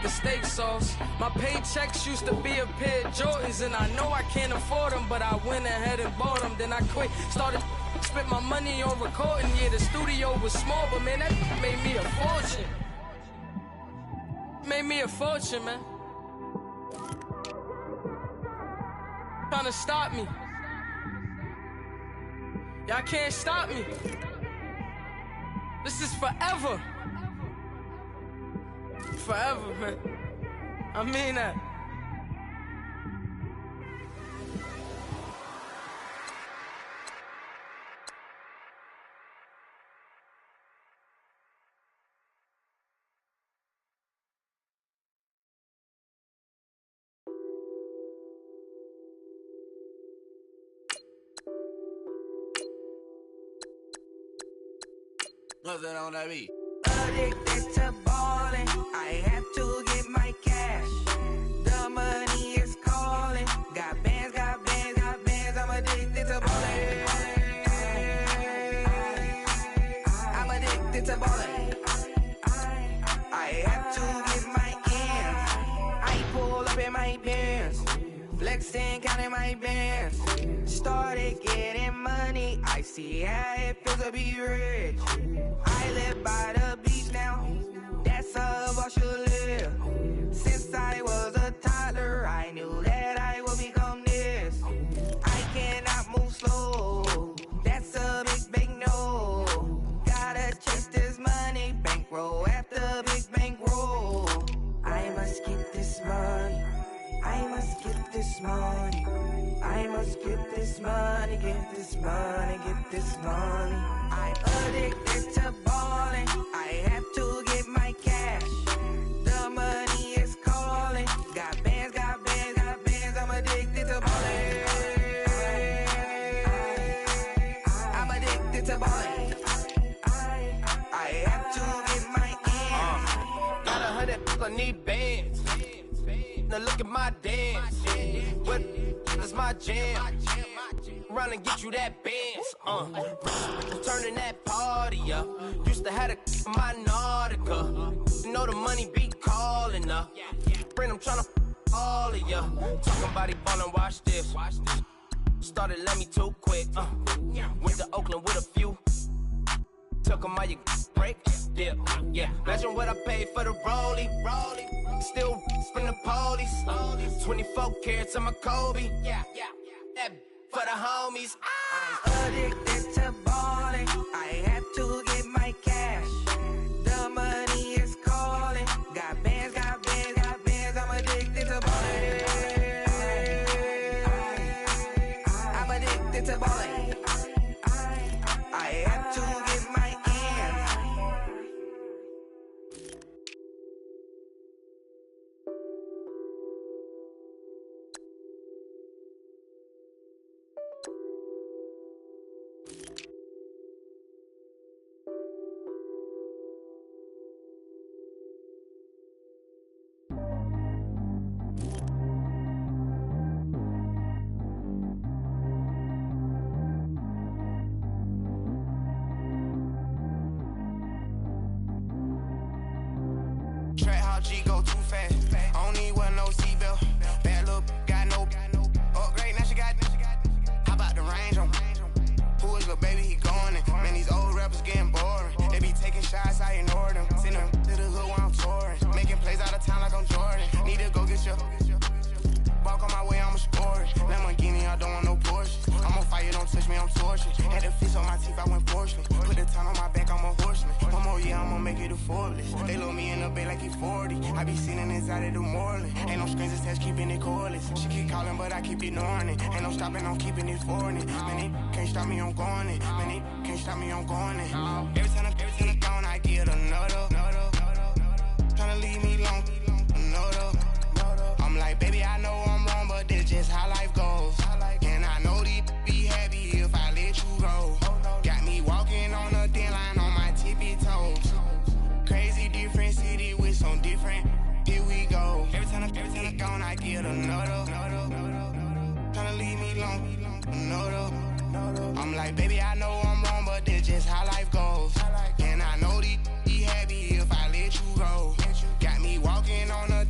the steak sauce. My paychecks used to be a pair of Jordans, and I know I can't afford them, but I went ahead and bought them. Then I quit, started spent my money on recording. Yeah, the studio was small, but man, that made me a fortune. Made me a fortune, man. Trying to stop me. Y'all can't stop me. This is forever. Forever, man. I mean that. Nothing on that beat. Addicted to ballin', I have to get my cash. The money is calling. Got bands, got bands, got bands. I'm addicted to ballin'. I'm addicted to ballin'. I have to get my ends. I pull up in my bands, flexing, counting my bands. Started getting money, I see how it feels to be rich. I live by the beach now, that's how I should live. Since I was a toddler, I knew that I would become this. I cannot move slow, that's a big no. Gotta chase this money, bankroll after big bankroll. I must get this money, I must get this money. I must get this money, get this money, get this money. I'm addicted to ballin', I have to get my cash. The money is calling. Got bands, got bands, got bands. I'm addicted to ballin'. I'm addicted to ballin'. I have to get my ends. Got 100, I need bands. Now look at my dance. What is my jam? Run and get you that bands. Turning that party up. Used to have a my Nautica. You know the money be calling up. Friend, I'm tryna all of ya. Talking about he ballin', watch this. Started let me too quick. Went to Oakland with a few. Took 'em all you break, dip, yeah. Imagine what I paid for the rollie. Still from the police. 24 carats on my Kobe. Yeah. That for the homies. I'm addicted to ballin'. I have to get my cash. The money is calling. Got bands, got bands, got bands. I'm addicted to ballin'. I'm addicted to ballin'. I have to get my ends. Track how G go too fast. I don't need wear no seatbelt. Bad look, got no upgrade. Now she got. How about the range on? Who is little baby? He going in. Man, these old rappers getting boring. They be taking shots, I ignore them. Send them to the hood while I'm touring. Making plays out of town like I'm Jordan. Need to go get your. Walk on my way, I'ma score it. Lamborghini, I don't want no Porsche. I'm on fire, don't touch me, I'm tortured. Had the fist on my teeth, I went fortunate. Put the time on my back, I'm a horseman. One more year, I'ma make it a foreless. They load me in the bay like he 40. I be sitting inside of the Moreland. Ain't no screens attached, keeping it cordless. She keep calling, but I keep ignoring it. Ain't no stopping, I'm keeping it foreign. Man, they can't stop me, I'm going it. Man, they can't stop me, I'm going it. Every time I'm gone, I get another. Tryna leave me long, another. I'm like, baby, I know I'm wrong, but this just how life goes. And I know these be happy if I let you go. Got me walking on a thin line on my tippy toes. Crazy different city with some different. Here we go. Every time I'm gone, I get another. Tryna leave me long, another. I'm like, baby, I know I'm wrong, but this just how life goes. And I know these be happy if I let you go. Got me walking on a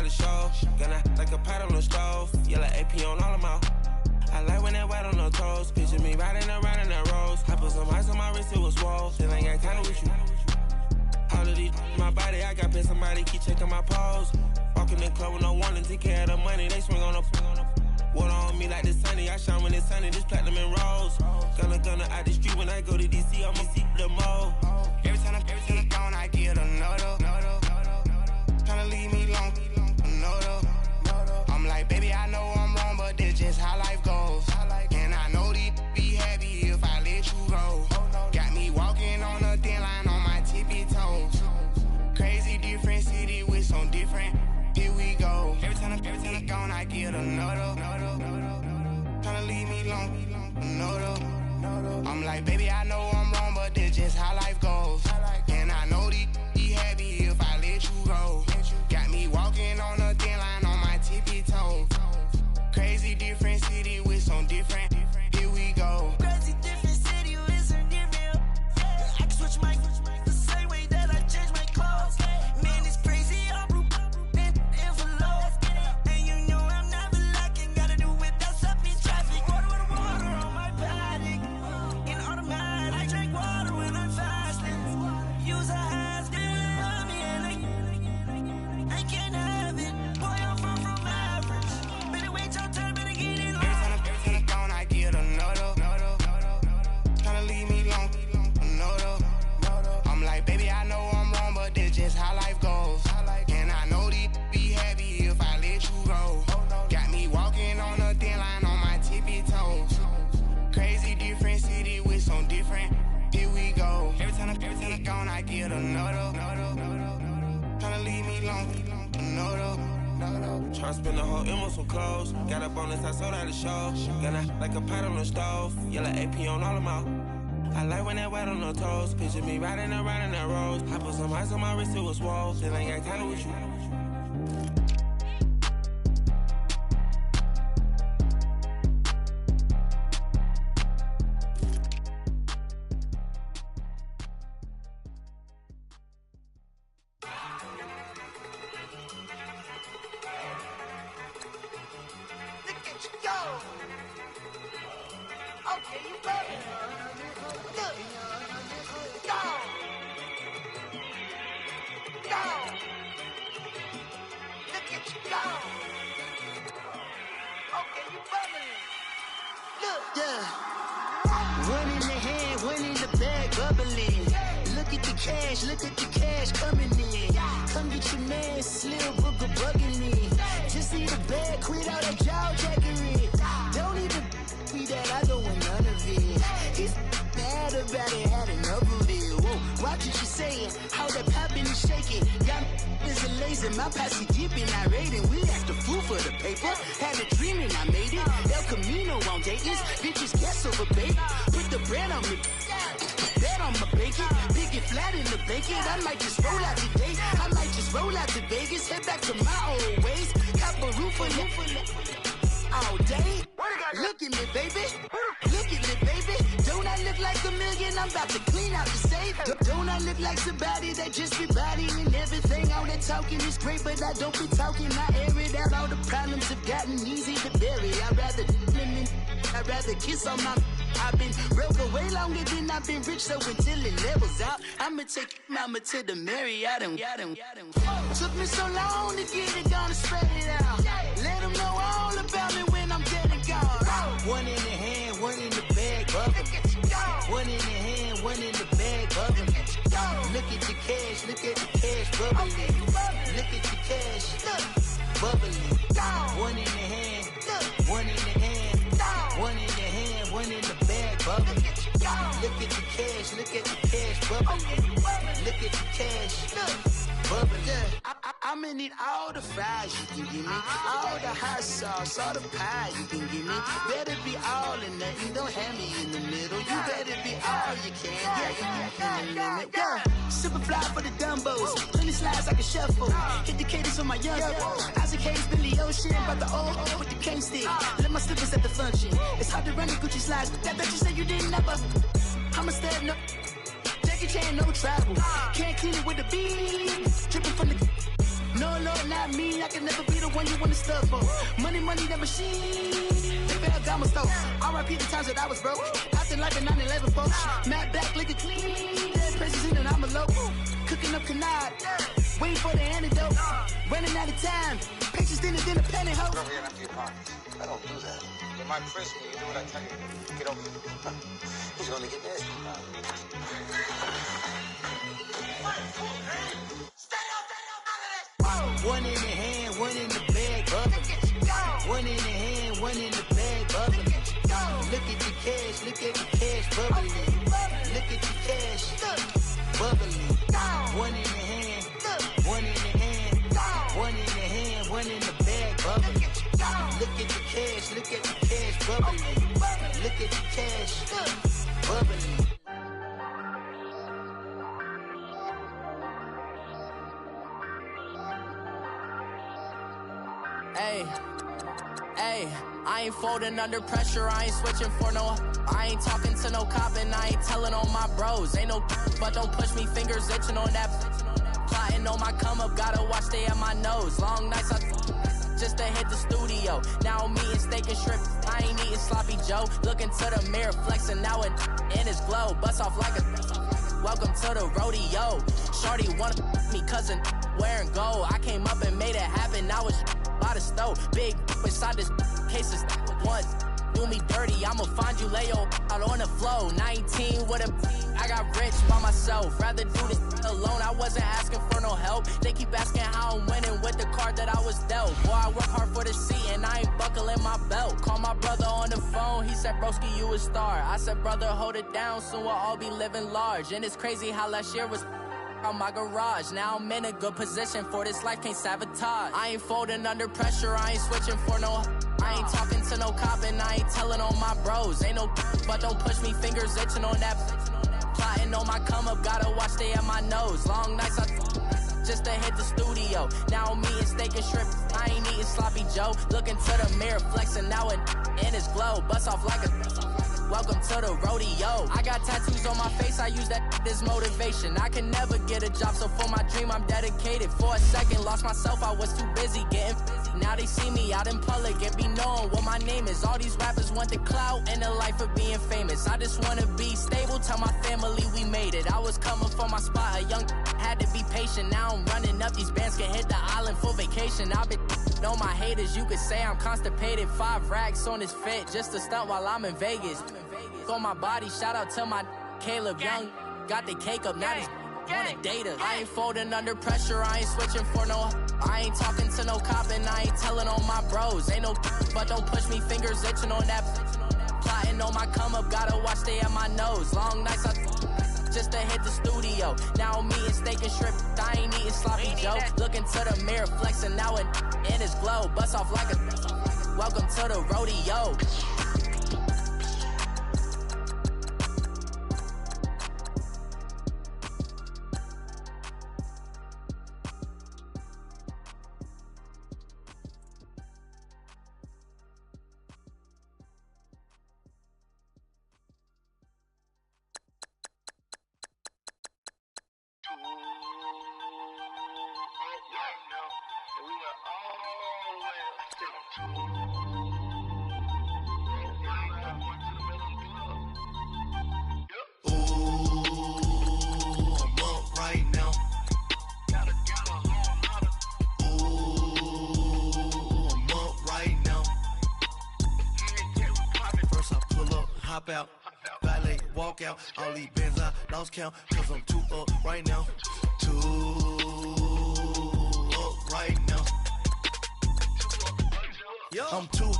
the show. Gonna like a pot on the stove. Yellow AP on all of my. I like when that white on the toes. Picture me riding around in that rose. I put some ice on my wrist, it was swole. Still ain't got time with you. All of these my body, I got paid somebody keep checking my pose. Walking in the club with no warning, take care of the money. They swing on the water on me like the sunny. I shine when it's sunny, this platinum and rose. Gonna out the street when I go to DC, I'ma see the mo. Every time I'm gone, I get another. Tryna leave me alone, another. I'm like, baby, I know I'm wrong, but this just how life goes. And I know these be happy if I let you go. Got me walking on a thin line on my tippy toes. Crazy different city with some different. Here we go. Every time I'm gone, I get another. Tryna leave me alone, another. I'm like, baby, I know I'm wrong, but this just how life goes. And I know these be happy if I let you go. Got me walking on a thin line on my tippy toes. Crazy different city with some different. Here we go. Crazy different city with some different. I can switch my the same way that I change my clothes. Man, it's crazy. I'm envelope. And you know I'm never lacking. Gotta do it. That's up in traffic. Water on my paddock. In automatic. I drink water when I'm fasting. Use a has to love me and I can't have it. Boy, I'm far from average. Better wait your turn, better get it. Every time I'm gone, I get another. Tryna leave me alone, another. I'm like, baby, I know I'm wrong, but this just how life goes. And I know these be happy if I let you go. Got me walking on a thin line on my tippy toes. Crazy different city with some different. Here we go. Every time I'm gone, I get another. Tryna leave me alone, another. Tryna spend the whole M on some clothes. Got up on this, I sold out the show. Gonna like a pot on the stove. Yellow AP on all of my. I like when that white on the toes. Picture me riding around in that rose. I put some ice on my wrist, it was swole. Still ain't got time with you. Okay, you ready? Look. Go. Look at you go. Okay, you bubbling. Look. Yeah. One in the hand, one in the bag, bubbling. Look at the cash coming in. Come get your man, Slim Booker bugging me. Just see the bag, quit all that jaw jackery. Don't even be that, I don't want none of it. He's mad about it, had enough of it. Whoa, watch what you saying, how that poppin' and shaking. Got is a lazy, my posse deep and I raiding. We act a fool for the paper, had a dream and I made it. El Camino on Dayton's, bitches guess over bait. Put the brand on me, bet on my bacon. Big and flat in the bacon, I might just roll out today. I might just roll out to Vegas, head back to my old ways. Cop a roof for all day. Look at me, baby. Look at me, baby. Don't I look like a million? I'm about to clean out the safe. Don't I look like somebody that just be bodying everything? All that talking is great, but I don't be talking. I air it out. All the problems have gotten easy to bury. I'd rather kiss on my. I've been broke away longer than I've been rich, so until it levels out, I'ma take mama to the Marriott and took me so long to get it, gonna spread it out. Let them know all about me when I'm dead and gone. One in the hand, one in the bag, bubbling. One in the hand, one in the bag, bubbling. Look at the cash, bubbling. Look at the cash, bubbling. One in the hand, one in the hand, one in the hand, one in the bag, bubbling. Look at the cash, bubbling. Look at the cash, bubbling. I'm gonna need all the fries you can give me, all the hot sauce, all the pie you can give me. Better be all or nothing, don't have me in the middle. You better be all you can, yeah. Super fly for the dumbos, plenty slides like a shuffle. Hit the cadence on my young Isaac Hayes, Billy Ocean, about the old with the cane stick. Let my slippers at the function. It's hard to run the Gucci slides, but that bet you say you didn't never. I'ma step no. Jackie Chan, no travel. Can't clean it with the beat. Dripping from the No, Lord, not me. I can never be the one you want to stuff for. Money, the machine. They fell down my stove. R.I.P. the times that I was broke. Acting like a 9/11 folks. Matt back, lick it clean. Dead presses in an envelope. Cooking up canard. Waiting for the antidote. Running out of time. Patience in the penny hoe. Never get empty pockets. I don't do that. In my prison, you do what I tell you. Get over it. He's gonna get nasty. One in the hand, one in the bag, bubbling. One in the hand, one in the bag, bubbling. Look at the cash, bubbling. Look at the cash, bubbling. One in the hand, one in the hand, one in the hand, one in the bag, bubbling. Look at the cash, bubbling. Look at the cash, bubbling. Hey, I ain't folding under pressure, I ain't switching for no. I ain't talking to no cop and I ain't telling on my bros. Ain't no, but don't push me, fingers itching on that. Plotting on my come up, gotta watch stay at my nose. Long nights just to hit the studio. Now I'm eating steak and shrimp, I ain't eating sloppy Joe. Looking to the mirror, flexing now it in his glow. Bust off like a welcome to the rodeo. Shorty wanna me cousin wearing gold. I came up and made it happen, now it's by the stove. Big inside this cases once do me dirty. I'ma find you lay out on the floor. 19 with a I got rich by myself. Rather do this alone. I wasn't asking for no help. They keep asking how I'm winning with the card that I was dealt. Boy, I work hard for the seat and I ain't buckling my belt. Call my brother on the phone. He said, broski, you a star. I said, brother, hold it down. Soon we'll all be living large. And it's crazy how last year was on my garage. Now I'm in a good position for this life, can't sabotage. I ain't folding under pressure, I ain't switching for no. I ain't talking to no cop and I ain't telling on my bros. Ain't no, but don't push me, fingers itching on that. Plotting on my come up, gotta watch stay at my nose. Long nights just to hit the studio. Now I'm eating steak and shrimp, I ain't eating sloppy Joe. Looking to the mirror, flexing now it in his glow. Bust off like a welcome to the rodeo. I got tattoos on my face, I use that as motivation. I can never get a job, so for my dream I'm dedicated. For a second, lost myself, I was too busy getting busy. Now they see me out in public and be knowing what my name is. All these rappers want the clout and the life of being famous. I just wanna be stable, tell my family we made it. I was coming for my spot, a young had to be patient. Now I'm running up, these bands can hit the island for vacation. I've been on my haters, you could say I'm constipated. 5 racks on his fit, just to stunt while I'm in Vegas. On my body, shout out to my Caleb Young. Got the cake up, now he's wanna date us. I ain't folding under pressure, I ain't switching for no. I ain't talking to no cop and I ain't telling on my bros. Ain't no, but don't push me, fingers itching on that. Plotting on my come up, gotta watch stay at my nose. Long nights just to hit the studio. Now I'm eating steak and shrimp, I ain't eating sloppy Joe. Looking to the mirror, flexing now it in his glow. Bust off like a welcome to the rodeo. Out, valet, walk out, all these bands I lost count, cause I'm too up right now, too up right now. I'm too,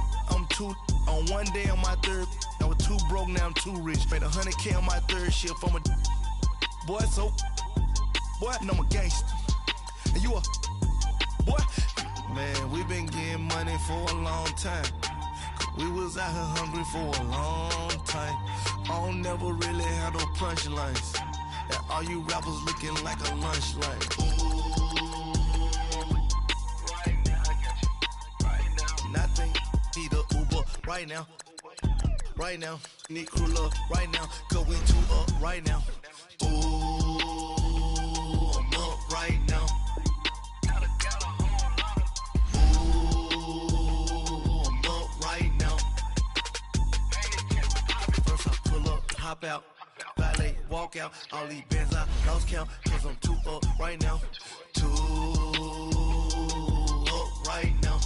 on one day on my third, I was too broke, now I'm too rich, made 100K on my third shift, I'm a boy, so, boy, and I'm a gangster, and you a, boy, man, we been getting money for a long time. We was out here hungry for a long time. I don't never really have no punchlines. And all you rappers looking like a lunch line. Right now, I got you. Right now. Nothing. Need a Uber right now. Right now. Need crew love right now. Cause we too up right now. Ooh, I'm up right now. hop out, valet, walk out. All these bands I lost count, cause I'm too up right now. Too up right now.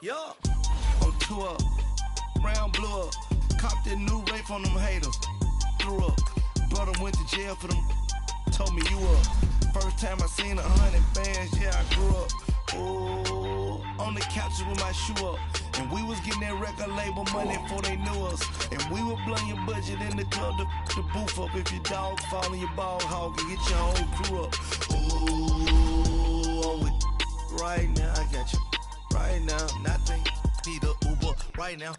Yeah, I'm too up. Round blew up. Copped that new rape on them haters. Threw up. Brother went to jail for them. Told me you up. First time I seen 100 bands, yeah, I grew up. Ooh, on the couches with my shoe up. And we was getting that record label money before they knew us. And we were blowing your budget in the club to the booth up. If your dog fall in your ball hog and get your whole crew up. Ooh, I'm with right now, I got you. Right now, nothing, need a Uber right now.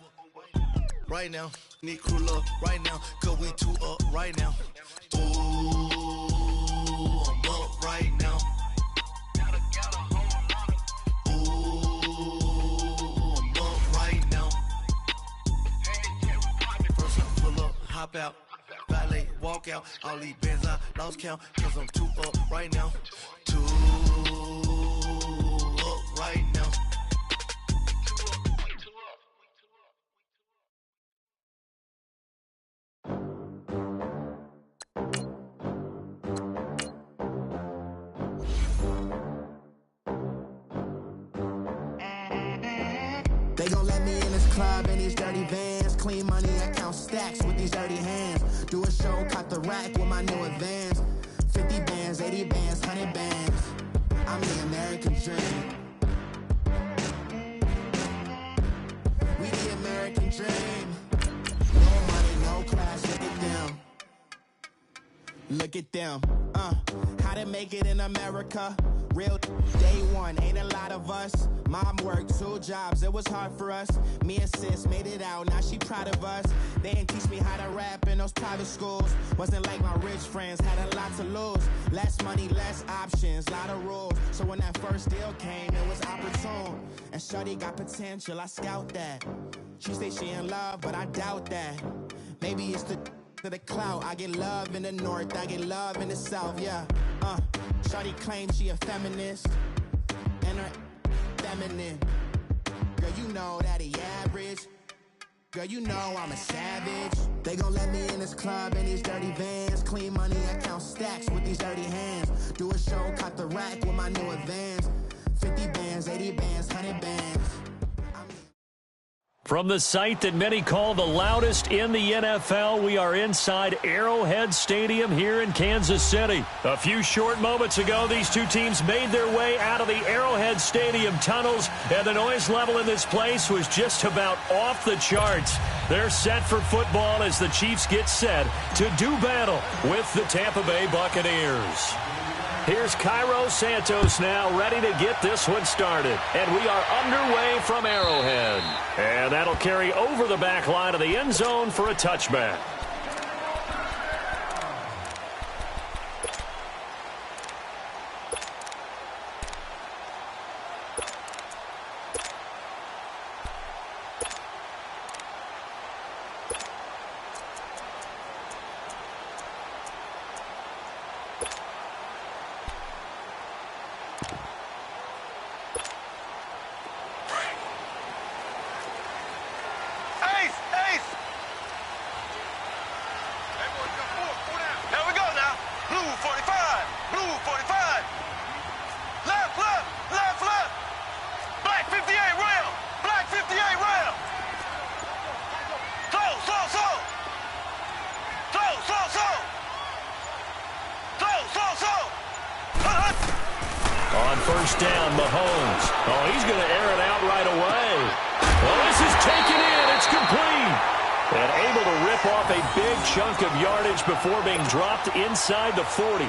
Right now, need crew love right now. Cause we too up right now. Ooh, I'm up right now. Hop out, valet, walk out. All these bands I lost count, cause I'm too up right now. Too up right now. They gon' let me in this club in these dirty vans. Clean money, I count stacks with these dirty hands. Do a show, caught the rack with my new advance. 50 bands, 80 bands, 100 bands. I'm the American dream. We the American dream. No money, no class, look at them. Look at them, how to make it in America. Real day one, ain't a lot of us. Mom worked 2 jobs, it was hard for us. Me and sis made it out, now she proud of us. They didn't teach me how to rap in those private schools. Wasn't like my rich friends, had a lot to lose. Less money, less options, lot of rules. So when that first deal came, it was opportune. And shorty got potential, I scout that. She say she in love, but I doubt that. Maybe it's the clout. I get love in the north, I get love in the south, yeah. Shawty claims she a feminist, and her feminine. Girl, you know that he average. Girl, you know I'm a savage. They gon' let me in this club in these dirty vans. Clean money, I count stacks with these dirty hands. Do a show, caught the rack with my new advance. 50 bands, 80 bands, 100 bands. From the site that many call the loudest in the NFL, we are inside Arrowhead Stadium here in Kansas City. A few short moments ago, these two teams made their way out of the Arrowhead Stadium tunnels, and the noise level in this place was just about off the charts. They're set for football as the Chiefs get set to do battle with the Tampa Bay Buccaneers. Here's Cairo Santos now ready to get this one started. And we are underway from Arrowhead. And that'll carry over the back line of the end zone for a touchback. On first down, Mahomes. Oh, he's going to air it out right away. Well, this is taken in. It's complete. And able to rip off a big chunk of yardage before being dropped inside the 40.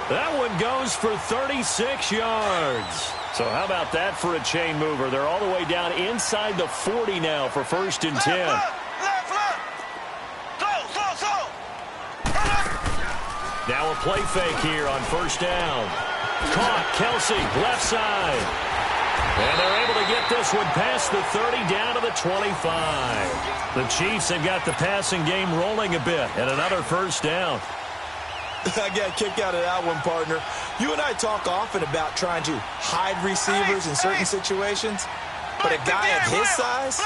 That one goes for 36 yards. So how about that for a chain mover? They're all the way down inside the 40 now for first and 10. Now a play fake here on first down. Caught, Kelsey, left side. And they're able to get this one past the 30 down to the 25. The Chiefs have got the passing game rolling a bit, and another first down. I got a kick out of that one, partner. You and I talk often about trying to hide receivers in certain situations, but a guy of his size,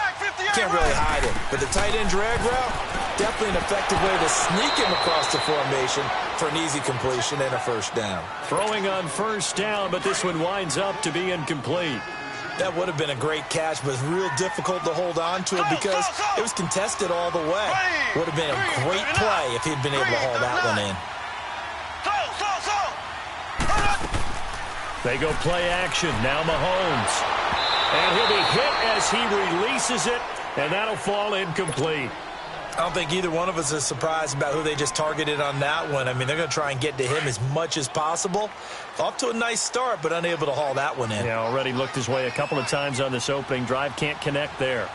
Can't really hide it. But the tight end drag route, definitely an effective way to sneak him across the formation for an easy completion and a first down. Throwing on first down, but this one winds up to be incomplete. That would have been a great catch, but it's real difficult to hold on to it because it was contested all the way. Would have been a great play if he'd been able to haul that one in. They go play action. Now Mahomes. And he'll be hit as he releases it, and that'll fall incomplete. I don't think either one of us is surprised about who they just targeted on that one. I mean, they're going to try and get to him as much as possible. Off to a nice start, but unable to haul that one in. Yeah, already looked his way a couple of times on this opening drive. Can't connect there.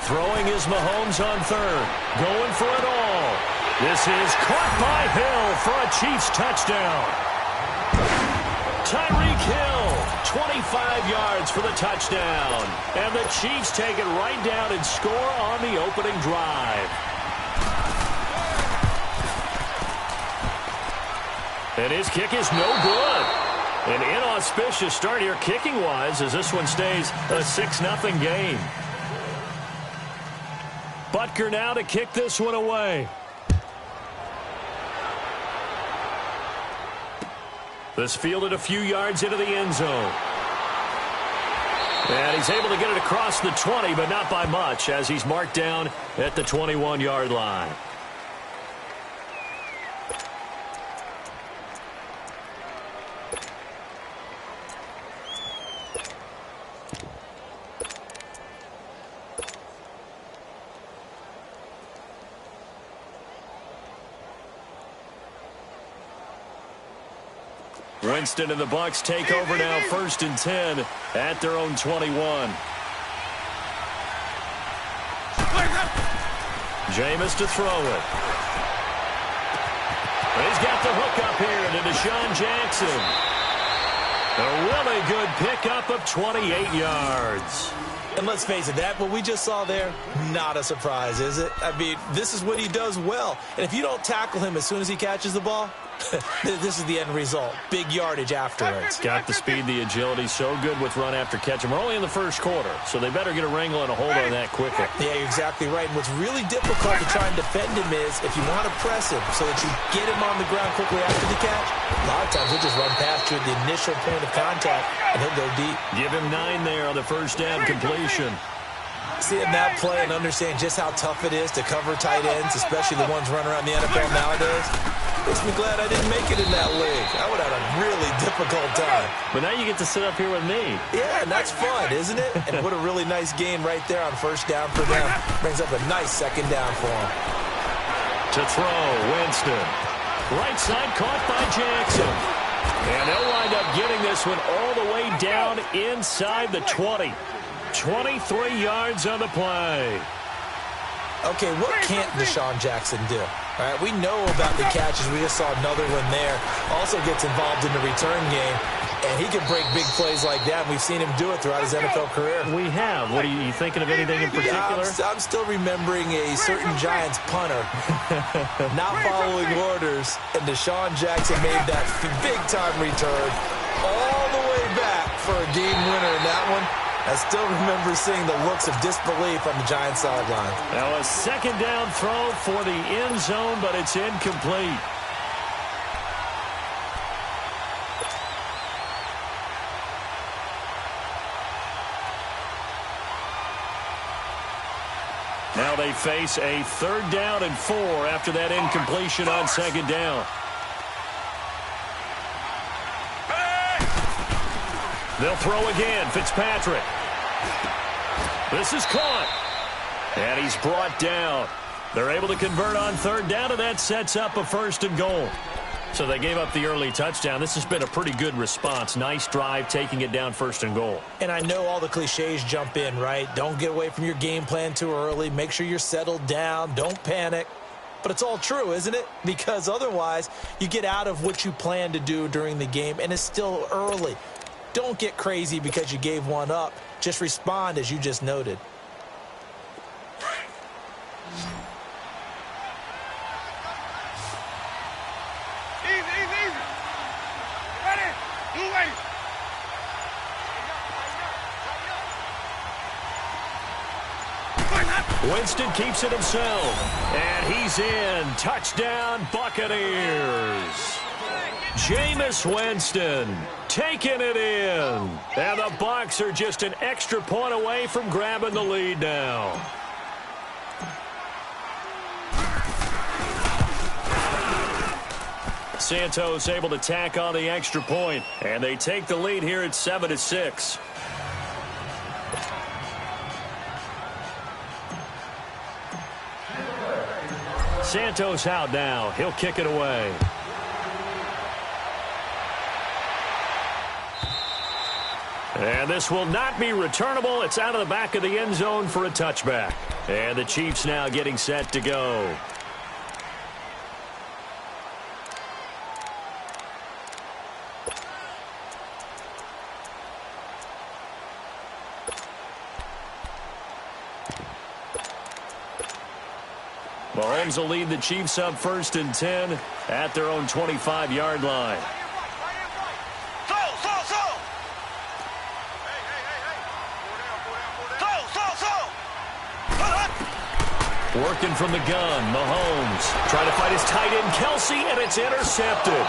Throwing is Mahomes on third. Going for it all. This is caught by Hill for a Chiefs touchdown. Tyreek Hill, 25 yards for the touchdown. And the Chiefs take it right down and score on the opening drive. And his kick is no good. An inauspicious start here kicking-wise as this one stays a 6-0 game. Butker now to kick this one away. This fielded a few yards into the end zone. And he's able to get it across the 20, but not by much, as he's marked down at the 21-yard line. Winston and the Bucs take over now, 1st and 10 at their own 21. Jameis to throw it. He's got the hook up here to Deshaun Jackson. A really good pickup of 28 yards. And let's face it, that what we just saw there, not a surprise, is it? I mean, this is what he does well. And if you don't tackle him as soon as he catches the ball, this is the end result. Big yardage afterwards. Got the speed, the agility, so good with run after catch. And we're only in the first quarter, so they better get a wrangle and a hold on that quicker. Yeah, you're exactly right. And what's really difficult to try and defend him is if you want to press him so that you get him on the ground quickly after the catch, a lot of times he'll just run past you at the initial point of contact, and he'll go deep. Give him 9 there on the first down completion. Seeing that play and understand just how tough it is to cover tight ends, especially the ones running around the NFL nowadays, makes me glad I didn't make it in that league. I would have had a really difficult time. But now you get to sit up here with me. Yeah, and that's fun, isn't it? And what a really nice gain right there on first down for them. Brings up a nice second down for them. To throw, Winston. Right side caught by Jackson. And they'll wind up getting this one all the way down inside the 20. 23 yards on the play. Okay, what can't Deshaun Jackson do? All right, we know about the catches. We just saw another one there. Also gets involved in the return game, and he can break big plays like that. We've seen him do it throughout his NFL career. We have. What are you thinking of anything in particular? Yeah, I'm still remembering a certain Giants punter not following orders, and Deshaun Jackson made that big-time return all the way back for a game winner in that one. I still remember seeing the looks of disbelief on the Giants sideline. Now a second down throw for the end zone, but it's incomplete. Now they face a 3rd down and 4 after that incompletion on second down. They'll throw again. Fitzpatrick. This is caught. And he's brought down. They're able to convert on 3rd down, and that sets up a 1st and goal. So they gave up the early touchdown. This has been a pretty good response. Nice drive, taking it down 1st and goal. And I know all the cliches jump in, right? Don't get away from your game plan too early. Make sure you're settled down. Don't panic. But it's all true, isn't it? Because otherwise, you get out of what you plan to do during the game, and it's still early. Don't get crazy because you gave one up. Just respond as you just noted. Easy. Ready? You wait. Winston keeps it himself. And he's in. Touchdown, Buccaneers. Jameis Winston taking it in. And the Bucs are just an extra point away from grabbing the lead now. Santos able to tack on the extra point, and they take the lead here at 7-6. Santos out now. He'll kick it away. And this will not be returnable. It's out of the back of the end zone for a touchback. And the Chiefs now getting set to go. Mahomes will lead the Chiefs up 1st and 10 at their own 25-yard line. Working from the gun, Mahomes trying to find his tight end, Kelsey, and it's intercepted.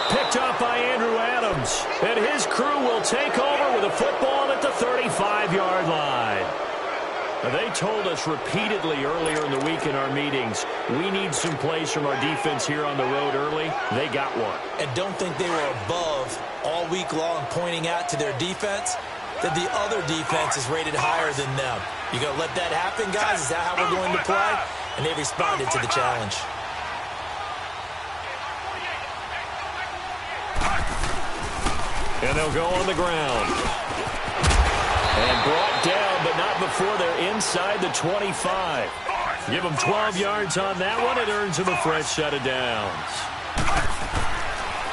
Picked up by Andrew Adams, and his crew will take over with a football at the 35-yard line. They told us repeatedly earlier in the week in our meetings, we need some plays from our defense here on the road early. They got one. And don't think they were above all week long pointing out to their defense that the other defense is rated higher than them. You going to let that happen, guys? Is that how we're going to play? And they responded to the challenge. And they'll go on the ground. And brought down, but not before they're inside the 25. Give them 12 yards on that one. It earns them a fresh set of downs.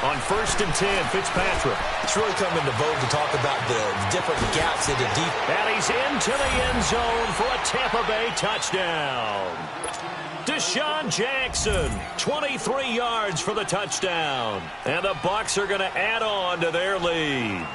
On 1st and 10, Fitzpatrick. It's really come into vogue to talk about the different gaps in the deep. And he's into the end zone for a Tampa Bay touchdown. Deshaun Jackson, 23 yards for the touchdown. And the Bucs are going to add on to their lead.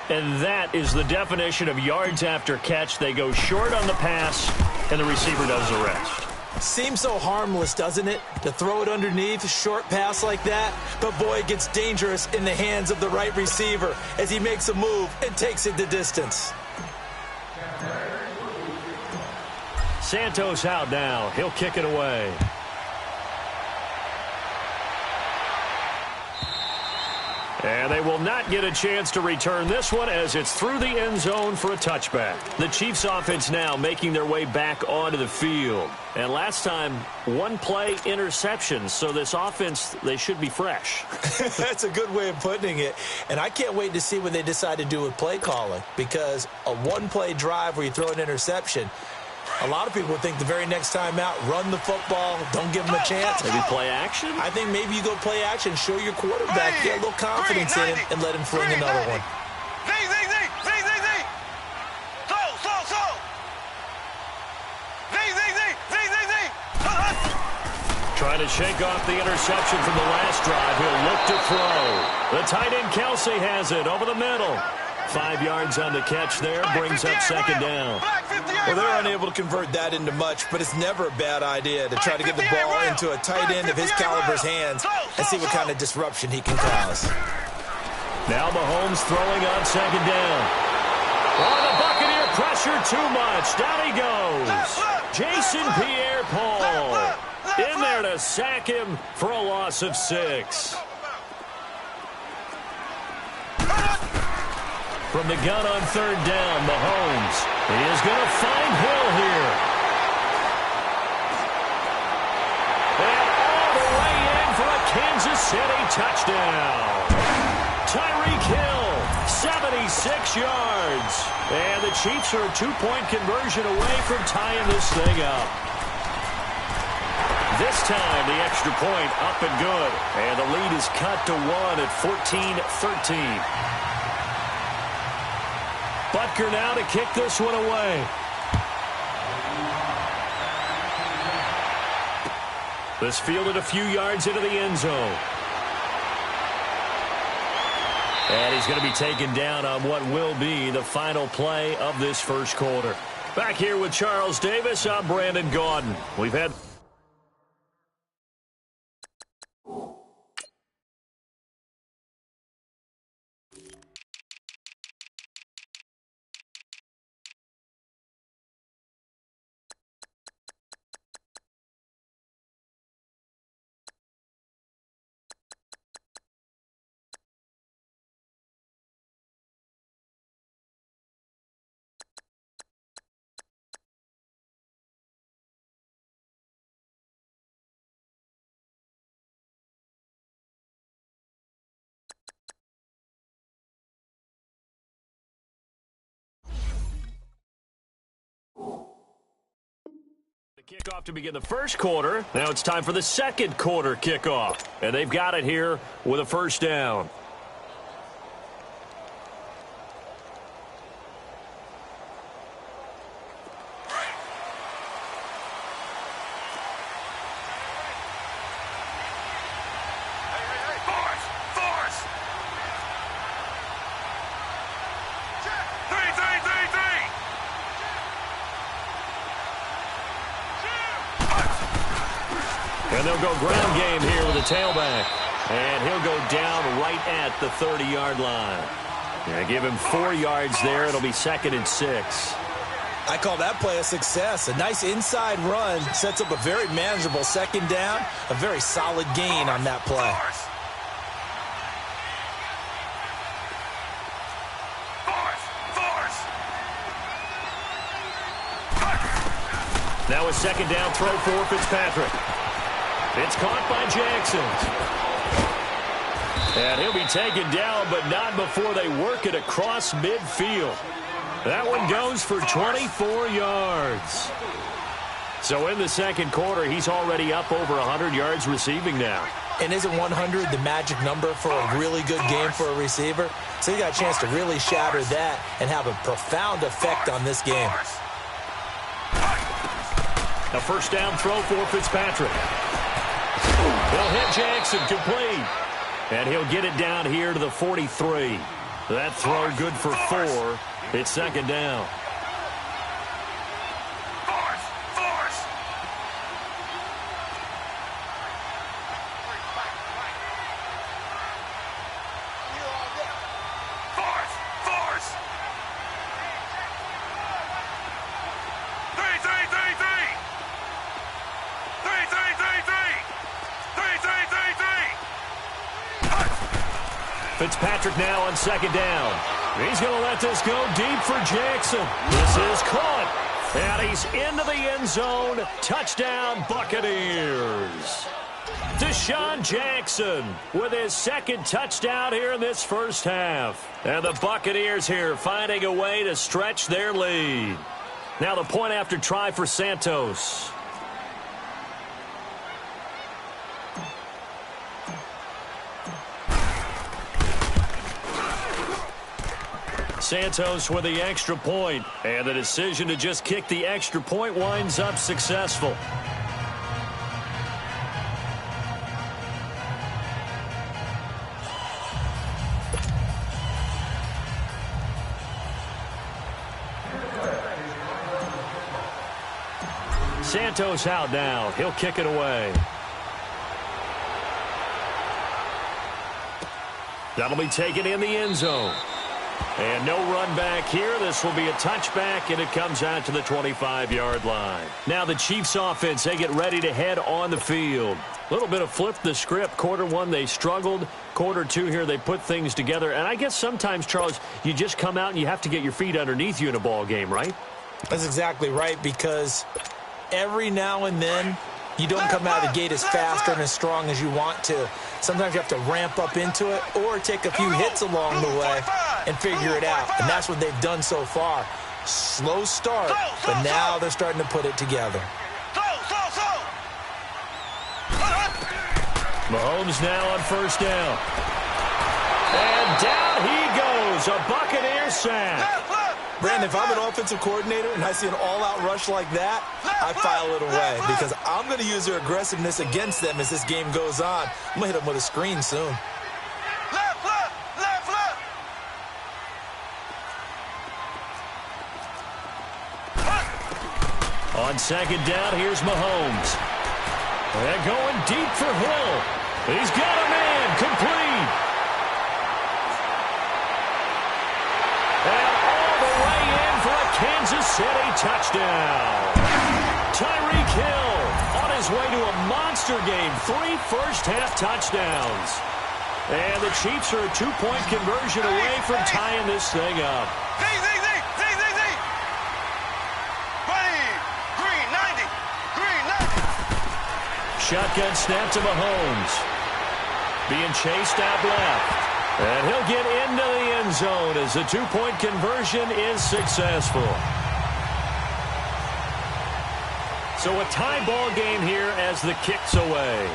And that is the definition of yards after catch. They go short on the pass, and the receiver does the rest. Seems so harmless, doesn't it, to throw it underneath, a short pass like that? But, boy, it gets dangerous in the hands of the right receiver as he makes a move and takes it the distance. Santos out now. He'll kick it away. And they will not get a chance to return this one as it's through the end zone for a touchback. The Chiefs offense now making their way back onto the field. And last time, one play interception. So this offense, they should be fresh. That's a good way of putting it. And I can't wait to see what they decide to do with play calling. Because a one-play drive where you throw an interception, a lot of people would think the very next time out, run the football, don't give them a chance. Maybe play action? I think maybe you go play action, show your quarterback, get a little confidence in him, and let him fling another one. Trying to shake off the interception from the last drive. He'll look to throw. The tight end Kelsey has it over the middle. 5 yards on the catch there, brings up 2nd down. Well, they're unable to convert that into much, but it's never a bad idea to try to get the ball into a tight end of his caliber's hands and see what kind of disruption he can cause. Now Mahomes throwing on 2nd down. Oh, the Buccaneer pressure too much. Down he goes. Jason Pierre-Paul in there to sack him for a loss of 6. From the gun on 3rd down, Mahomes is going to find Hill here. And all the way in for a Kansas City touchdown. Tyreek Hill, 76 yards. And the Chiefs are a 2-point conversion away from tying this thing up. This time, the extra point up and good. And the lead is cut to 1 at 14-13. Butker now to kick this one away. This fielded a few yards into the end zone. And he's going to be taken down on what will be the final play of this first quarter. Back here with Charles Davis, I'm Brandon Gaudin. We've had... Kickoff to begin the first quarter. Now it's time for the second quarter kickoff. And they've got it here with a first down. And they'll go ground game here with a tailback. And he'll go down right at the 30-yard line. Yeah, give him 4 yards there. It'll be 2nd and 6. I call that play a success. A nice inside run sets up a very manageable second down. A very solid gain on that play. Now a second down throw for Fitzpatrick. It's caught by Jackson. And he'll be taken down, but not before they work it across midfield. That one goes for 24 yards. So in the second quarter, he's already up over 100 yards receiving now. And isn't 100 the magic number for a really good game for a receiver? So he got a chance to really shatter that and have a profound effect on this game. A first down throw for Fitzpatrick. He'll hit Jackson, complete. And he'll get it down here to the 43. That throw good for 4. It's second down. Fitzpatrick now on second down. He's going to let this go deep for Jackson. This is caught. And he's into the end zone. Touchdown, Buccaneers. Deshaun Jackson with his second touchdown here in this first half. And the Buccaneers here finding a way to stretch their lead. Now the point after try for Santos. Santos with the extra point, and the decision to just kick the extra point winds up successful. Santos out now. He'll kick it away. That'll be taken in the end zone. And no run back here. This will be a touchback, and it comes out to the 25-yard line. Now the Chiefs offense, they get ready to head on the field. A little bit of flip the script. Quarter one, they struggled. Quarter two here, they put things together. And I guess sometimes, Charles, you just come out and you have to get your feet underneath you in a ball game, right? That's exactly right, because every now and then you don't come out of the gate as fast and as strong as you want to. Sometimes you have to ramp up into it or take a few hits along the way and figure it out. And that's what they've done so far. Slow start, but now they're starting to put it together. Mahomes now on first down. And down he goes. A Buccaneer sack. Brandon, if I'm an offensive coordinator and I see an all-out rush like that, I file it away because I'm going to use their aggressiveness against them as this game goes on. I'm going to hit them with a screen soon. On second down, here's Mahomes. They're going deep for Hill. He's got a man, complete. And all the way in for a Kansas City touchdown. Tyreek Hill on his way to a monster game. 3 first-half touchdowns. And the Chiefs are a 2-point conversion away from tying this thing up. Shotgun snap to Mahomes. Being chased out left. And he'll get into the end zone as the 2-point conversion is successful. So a tie ball game here as the kick's away.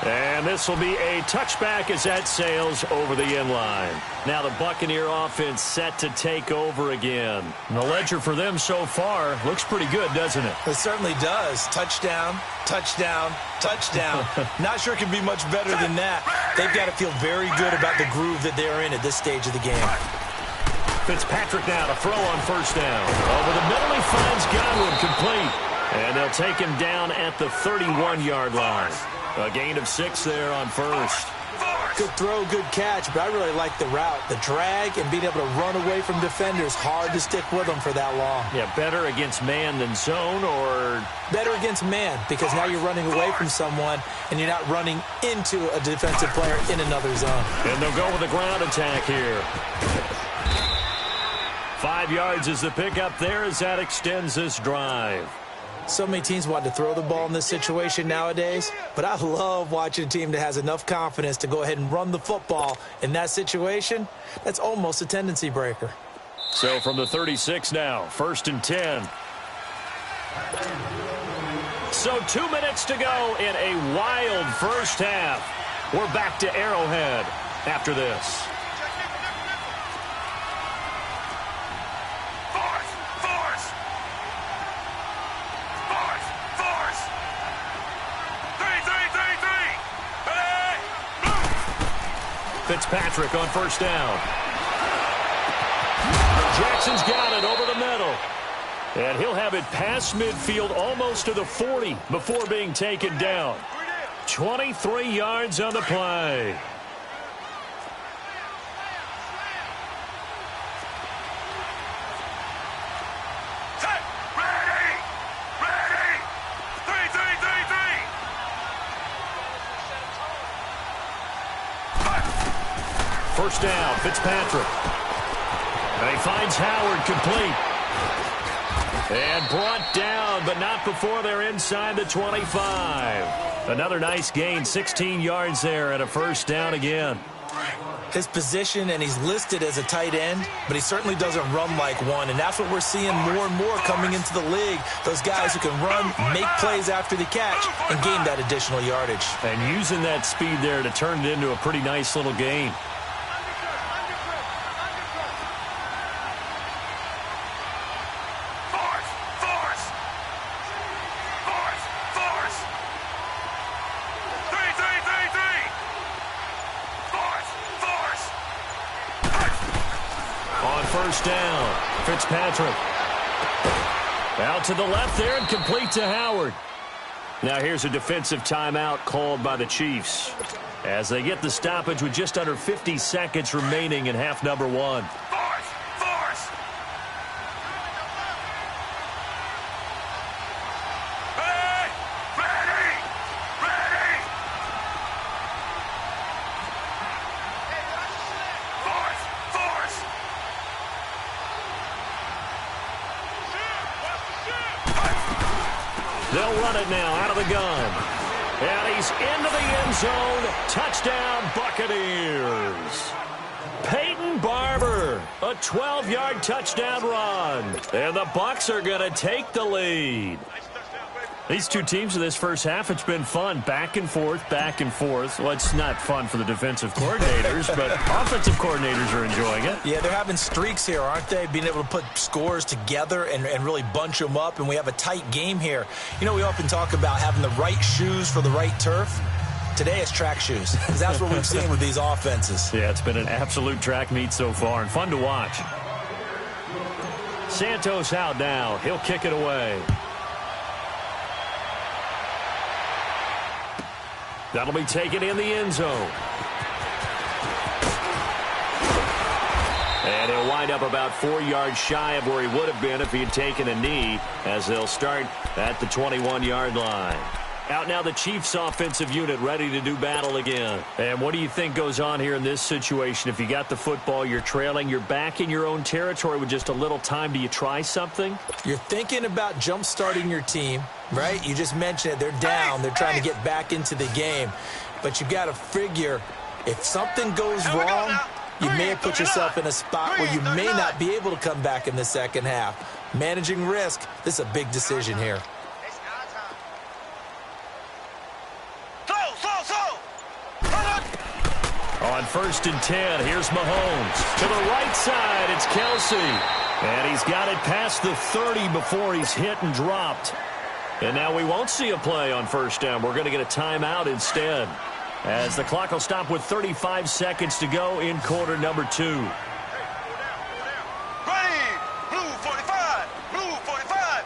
And this will be a touchback as that sails over the end line. Now the Buccaneer offense set to take over again. And the ledger for them so far looks pretty good, doesn't it? It certainly does. Touchdown, touchdown, touchdown. Not sure it can be much better than that. They've got to feel very good about the groove that they're in at this stage of the game. Fitzpatrick now to throw on first down. Over the middle, he finds Godwin, complete. And they'll take him down at the 31-yard line. A gain of 6 there on first. Good throw, good catch, but I really like the route. The drag and being able to run away from defenders, hard to stick with them for that long. Yeah, better against man than zone, or? Better against man, because now you're running away from someone and you're not running into a defensive player in another zone. And they'll go with a ground attack here. 5 yards is the pickup there as that extends this drive. So many teams want to throw the ball in this situation nowadays, but I love watching a team that has enough confidence to go ahead and run the football in that situation. That's almost a tendency breaker. So from the 36 now, 1st and 10. So 2 minutes to go in a wild first half. We're back to Arrowhead after this. Fitzpatrick on first down. Jackson's got it over the middle. And he'll have it past midfield almost to the 40 before being taken down. 23 yards on the play. First down, Fitzpatrick. And he finds Howard, complete. And brought down, but not before they're inside the 25. Another nice gain, 16 yards there and a first down again. His position, and he's listed as a tight end, but he certainly doesn't run like one, and that's what we're seeing more and more coming into the league. Those guys who can run, make plays after the catch, and gain that additional yardage. And using that speed there to turn it into a pretty nice little gain. First down, Fitzpatrick. Out to the left there and complete to Howard. Now here's a defensive timeout called by the Chiefs as they get the stoppage with just under 50 seconds remaining in half number 1. They'll run it now out of the gun. And he's into the end zone. Touchdown, Buccaneers. Peyton Barber, a 12-yard touchdown run. And the Bucs are going to take the lead. These two teams in this first half, it's been fun. Back and forth, back and forth. Well, it's not fun for the defensive coordinators, but offensive coordinators are enjoying it. Yeah, they're having streaks here, aren't they? Being able to put scores together and really bunch them up, and we have a tight game here. You know, we often talk about having the right shoes for the right turf. Today it's track shoes, because that's what we've seen with these offenses. Yeah, it's been an absolute track meet so far, and fun to watch. Santos out now. He'll kick it away. That'll be taken in the end zone. And he'll wind up about 4 yards shy of where he would have been if he had taken a knee, as they'll start at the 21-yard line. Out now the Chiefs offensive unit ready to do battle again. And what do you think goes on here in this situation? If you got the football, you're trailing, you're back in your own territory with just a little time. Do you try something? You're thinking about jump-starting your team, right? You just mentioned it. They're down. They're trying to get back into the game. But you got to figure if something goes wrong, you may have put yourself in a spot where you may not be able to come back in the second half. Managing risk, this is a big decision here. On 1st and 10, here's Mahomes. To the right side, it's Kelsey. And he's got it past the 30 before he's hit and dropped. And now we won't see a play on 1st down. We're going to get a timeout instead, as the clock will stop with 35 seconds to go in quarter number 2. Ready! Blue 45! Blue 45!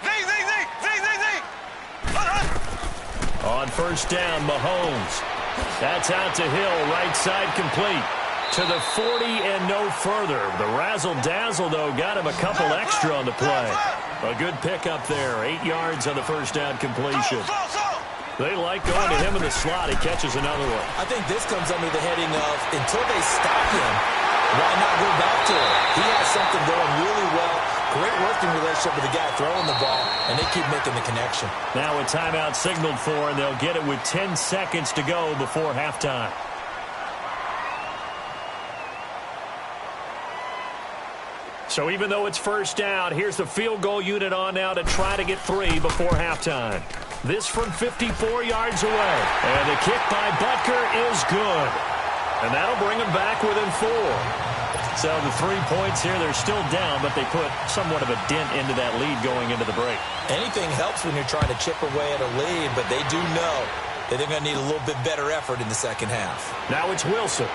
Zing, zing, zing! Zing, zing, zing! On 1st down, Mahomes. That's out to Hill, right side complete. To the 40 and no further. The razzle-dazzle, though, got him a couple extra on the play. A good pickup there. 8 yards on the 1st down completion. They like going to him in the slot. He catches another one. I think this comes under the heading of, until they stop him, why not go back to him? He has something going really well. Great working relationship with the guy throwing the ball, and they keep making the connection. Now a timeout signaled for, and they'll get it with 10 seconds to go before halftime. So even though it's 1st down, here's the field goal unit on now to try to get 3 before halftime. This from 54 yards away. And the kick by Butker is good. And that'll bring them back within 4. So the 3 points here, they're still down, but they put somewhat of a dent into that lead going into the break. Anything helps when you're trying to chip away at a lead, but they do know that they're going to need a little bit better effort in the second half. Now it's Wilson.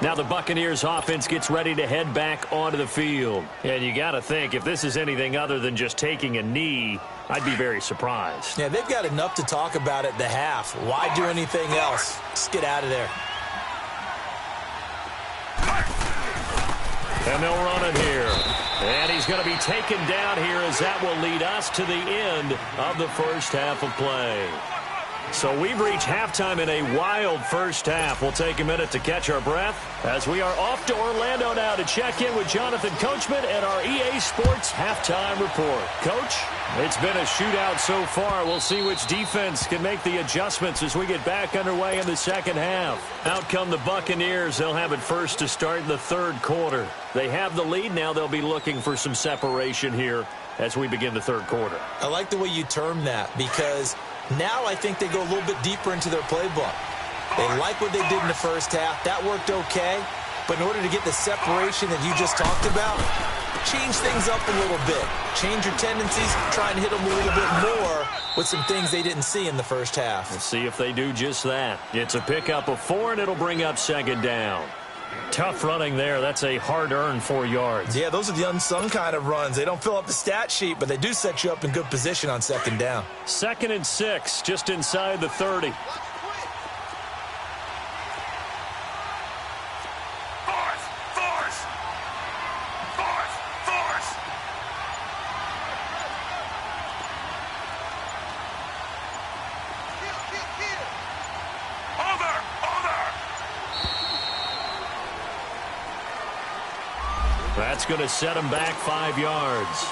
Now the Buccaneers offense gets ready to head back onto the field. And you got to think, if this is anything other than just taking a knee, I'd be very surprised. Yeah, they've got enough to talk about at the half. Why do anything else? Just get out of there. And they'll run it here. And he's going to be taken down here, as that will lead us to the end of the first half of play. So we've reached halftime in a wild first half. We'll take a minute to catch our breath as we are off to Orlando now to check in with Jonathan Coachman and our EA Sports Halftime Report. Coach, it's been a shootout so far. We'll see which defense can make the adjustments as we get back underway in the second half. Out come the Buccaneers. They'll have it first to start in the 3rd quarter. They have the lead now. They'll be looking for some separation here as we begin the 3rd quarter. I like the way you term that, because now I think they go a little bit deeper into their playbook. They like what they did in the first half. That worked okay. But in order to get the separation that you just talked about, change things up a little bit. Change your tendencies. Try and hit them a little bit more with some things they didn't see in the first half. We'll see if they do just that. It's a pickup of 4, and it'll bring up 2nd down. Tough running there. That's a hard-earned 4 yards. Yeah, those are the unsung kind of runs. They don't fill up the stat sheet, but they do set you up in good position on 2nd down. 2nd and 6, just inside the 30. That's going to set him back 5 yards.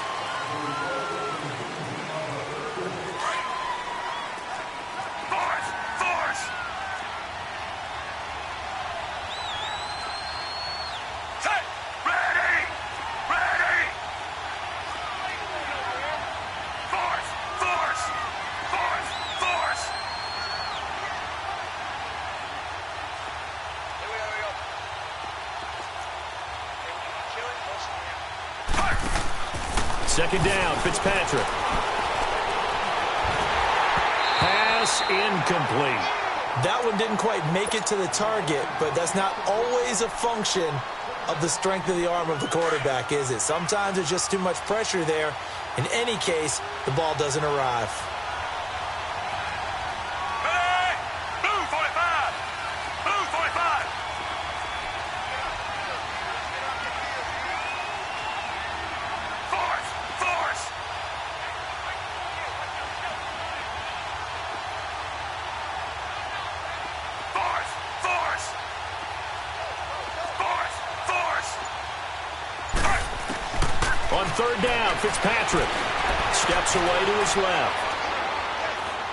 Second down, Fitzpatrick. Pass incomplete. That one didn't quite make it to the target, but that's not always a function of the strength of the arm of the quarterback, is it? Sometimes there's just too much pressure there. In any case, the ball doesn't arrive. Ready? Blue 45! Blue 45! Force! Force! Force! Force! Force! Force! On third down, Fitzpatrick steps away to his left.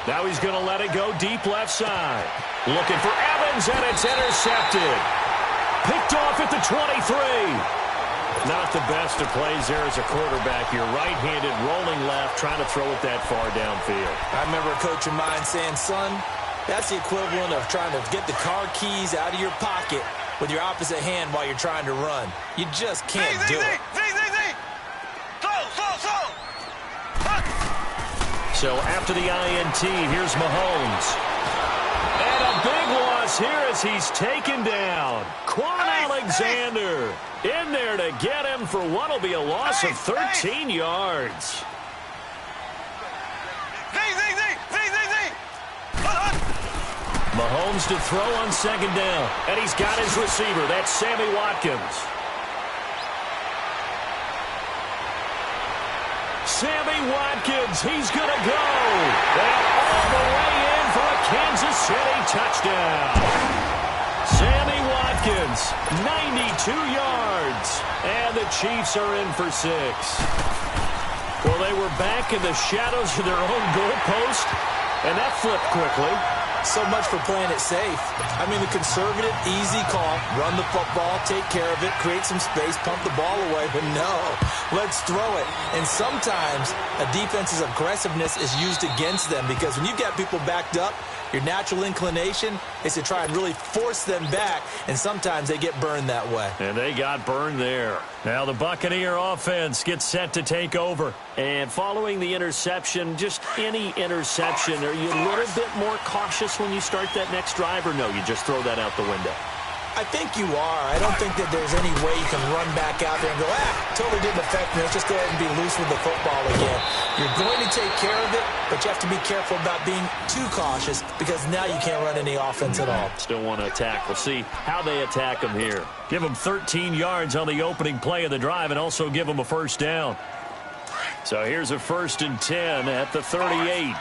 Now he's going to let it go deep left side. Looking for Evans, and it's intercepted. Picked off at the 23. Not the best of plays there as a quarterback. You're right-handed, rolling left, trying to throw it that far downfield. I remember a coach of mine saying, son, that's the equivalent of trying to get the car keys out of your pocket with your opposite hand while you're trying to run. You just can't do it. So after the INT, here's Mahomes. And a big loss here as he's taken down. Quan Alexander in there to get him for what will be a loss of 13 yards. Mahomes to throw on second down. And he's got his receiver. That's Sammy Watkins. Sammy Watkins, he's going to go. And all the way in for a Kansas City touchdown. Sammy Watkins, 92 yards. And the Chiefs are in for 6. Well, they were back in the shadows of their own goalpost, and that flipped quickly. So much for playing it safe. I mean, the conservative, easy call, run the football, take care of it, create some space, pump the ball away. But no, let's throw it. And sometimes a defense's aggressiveness is used against them because when you've got people backed up, your natural inclination is to try and really force them back, and sometimes they get burned that way. And they got burned there. Now the Buccaneer offense gets set to take over. And following the interception, just any interception, are you a little bit more cautious when you start that next drive, or no, you just throw that out the window? I think you are. I don't think that there's any way you can run back out there and go, totally didn't affect me. Let's just go ahead and be loose with the football again. You're going to take care of it, but you have to be careful about being too cautious because now you can't run any offense at all. Still want to attack. We'll see how they attack them here. Give them 13 yards on the opening play of the drive and also give them a first down. So here's a 1st and 10 at the 38.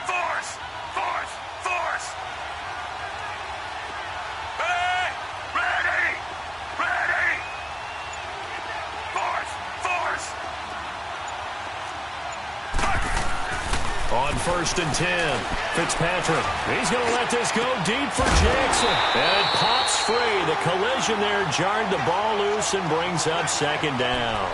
On 1st and 10, Fitzpatrick. He's going to let this go deep for Jackson. And it pops free. The collision there jarred the ball loose and brings up 2nd down.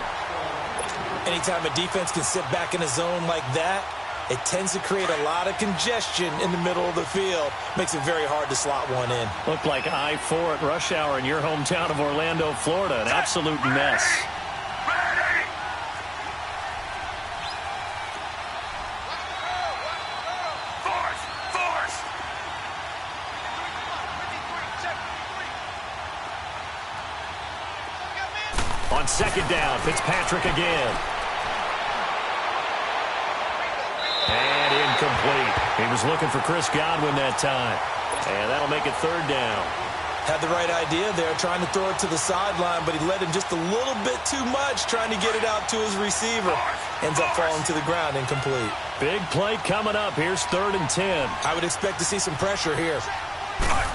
Anytime a defense can sit back in a zone like that, it tends to create a lot of congestion in the middle of the field. Makes it very hard to slot one in. Looked like I-4 at rush hour in your hometown of Orlando, Florida. An absolute mess. On 2nd down, Fitzpatrick again. And incomplete. He was looking for Chris Godwin that time. And that'll make it 3rd down. Had the right idea there, trying to throw it to the sideline, but he led him just a little bit too much, trying to get it out to his receiver. Ends up falling to the ground, incomplete. Big play coming up. Here's 3rd and 10. I would expect to see some pressure here.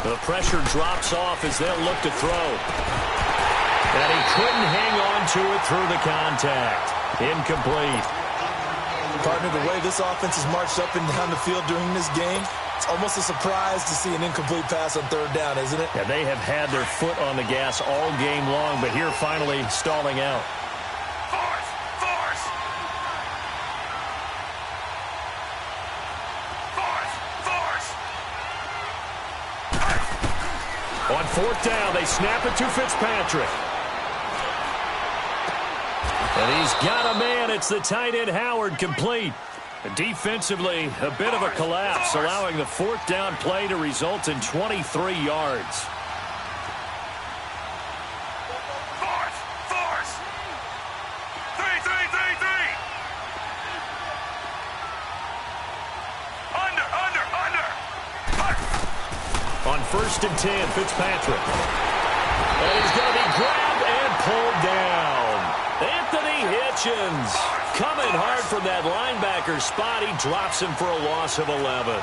The pressure drops off as they'll look to throw. And he couldn't hang on to it through the contact. Incomplete. Partner, the way this offense has marched up and down the field during this game, it's almost a surprise to see an incomplete pass on 3rd down, isn't it? Yeah, they have had their foot on the gas all game long, but here finally stalling out. On 4th down, they snap it to Fitzpatrick. And he's got a man. It's the tight end, Howard, complete. Defensively, a bit of a collapse, allowing the fourth down play to result in 23 yards. On 1st and 10, Fitzpatrick. And he's going to be grabbed and pulled down. Anthony Hitchens coming hard from that linebacker spot. He drops him for a loss of 11.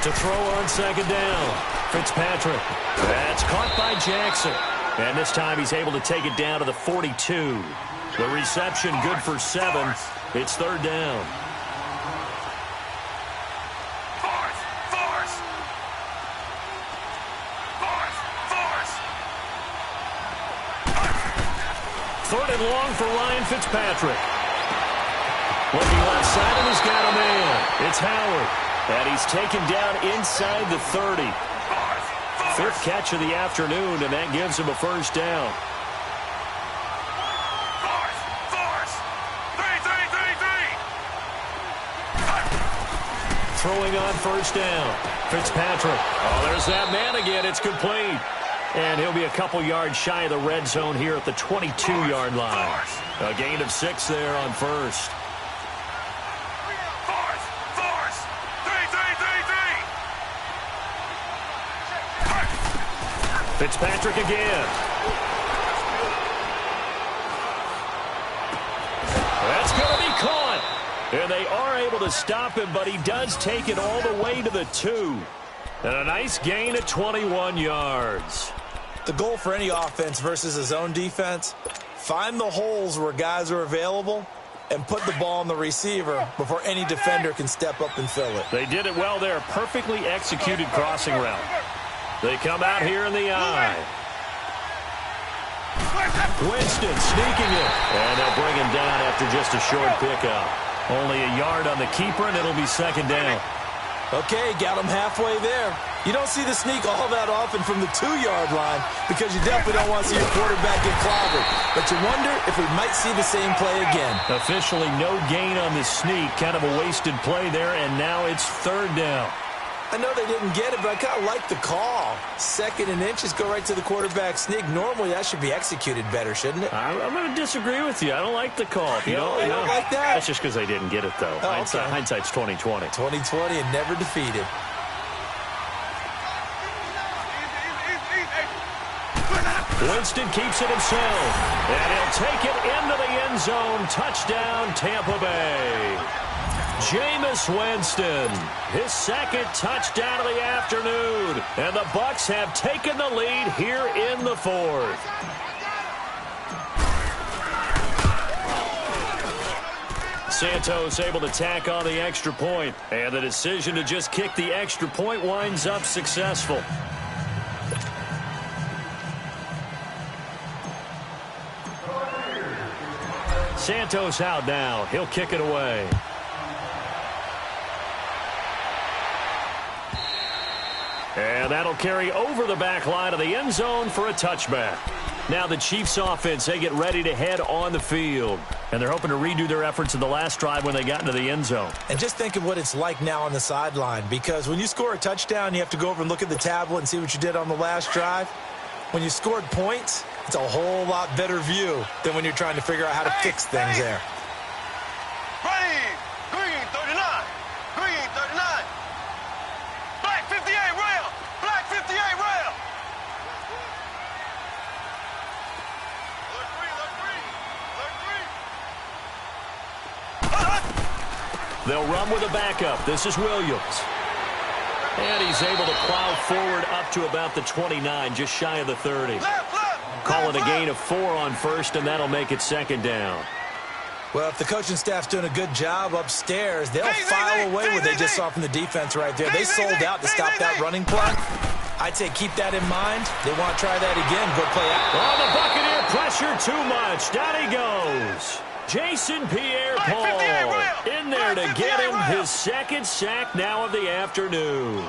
To throw on 2nd down, Fitzpatrick. That's caught by Jackson. And this time he's able to take it down to the 42. The reception good for 7. It's 3rd down. Third and long for Ryan Fitzpatrick. Looking left side, and he's got a man. It's Howard. And he's taken down inside the 30. 5th catch of the afternoon, and that gives him a 1st down. Throwing on 1st down. Fitzpatrick. Oh, there's that man again. It's complete. And he'll be a couple yards shy of the red zone here at the 22-yard line. A gain of 6 there on 1st. Fitzpatrick again. That's going to be caught. And they are able to stop him, but he does take it all the way to the 2. And a nice gain at 21 yards. The goal for any offense versus a zone defense, find the holes where guys are available and put the ball on the receiver before any defender can step up and fill it. They did it well there. Perfectly executed crossing route. They come out here in the eye. Winston sneaking it. And they'll bring him down after just a short pickup. Only a yard on the keeper, and it'll be 2nd down. Okay, got him halfway there. You don't see the sneak all that often from the 2-yard line because you definitely don't want to see your quarterback get clobbered. But you wonder if we might see the same play again. Officially no gain on the sneak. Kind of a wasted play there, and now it's 3rd down. I know they didn't get it, but I kind of like the call. 2nd and inches, go right to the quarterback sneak. Normally, that should be executed better, shouldn't it? I'm going to disagree with you. I don't like the call. You don't like that? That's just because they didn't get it, though. Oh, Hindsight's 20/20. 20/20 and never defeated. Winston keeps it himself. And he'll take it into the end zone. Touchdown, Tampa Bay. Jameis Winston, his 2nd touchdown of the afternoon. And the Bucs have taken the lead here in the 4th. Santos able to tack on the extra point. And the decision to just kick the extra point winds up successful. Santos out now. He'll kick it away. And that'll carry over the back line of the end zone for a touchback. Now the Chiefs offense, they get ready to head on the field. And they're hoping to redo their efforts in the last drive when they got into the end zone. And just think of what it's like now on the sideline. Because when you score a touchdown, you have to go over and look at the tablet and see what you did on the last drive. When you scored points, it's a whole lot better view than when you're trying to figure out how to fix things there. Green 39. Green 39. Black 58 rail. Black 58 rail. They'll run with a backup. This is Williams. And he's able to plow forward up to about the 29, just shy of the 30. Calling a gain of 4 on 1st, and that'll make it 2nd down. Well, if the coaching staff's doing a good job upstairs, they'll file away what they just saw from the defense right there. They sold out to stop that running play. I'd say keep that in mind. They want to try that again. Go play out. Oh, the Buccaneer pressure too much. Down he goes. Jason Pierre-Paul in there to get him his 2nd sack now of the afternoon.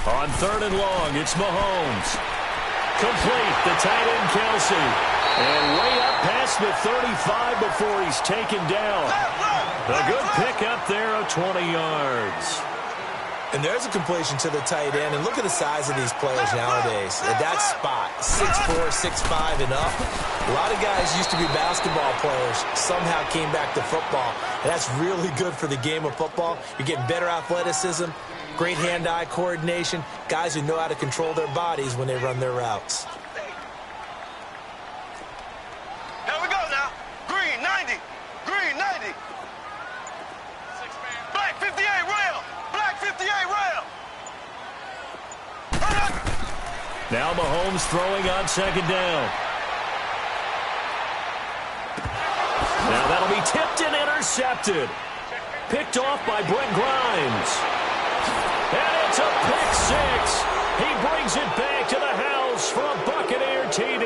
On 3rd and long, it's Mahomes. Complete, the tight end Kelsey. And way up past the 35 before he's taken down. A good pickup there of 20 yards. And there's a completion to the tight end. And look at the size of these players nowadays. At that spot, 6'4", 6'5", and up. A lot of guys used to be basketball players, somehow came back to football. And that's really good for the game of football. You're getting better athleticism, great hand-eye coordination, guys who know how to control their bodies when they run their routes. Here we go now. Green, 90. Green, 90. Black 58, rail. Black 58, rail. Now Mahomes throwing on 2nd down. Now that'll be tipped and intercepted. Picked off by Brent Grimes. And it's a pick 6. He brings it back to the house for a Buccaneer TD.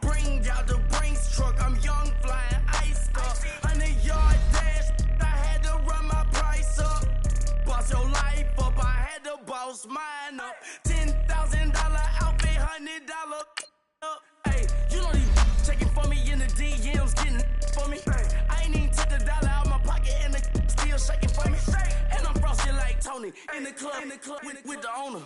Bring out the Brinks truck, I'm young, flying ice up. 100-yard dash, I had to run my price up. Boss your life up, I had to boss mine up. $10,000 outfit, $100 up. Hey, you know these checking for me in the DMs, getting for me. I ain't even took the dollar out my pocket and the still shaking for me. And I'm frosted like Tony in the club with the owner.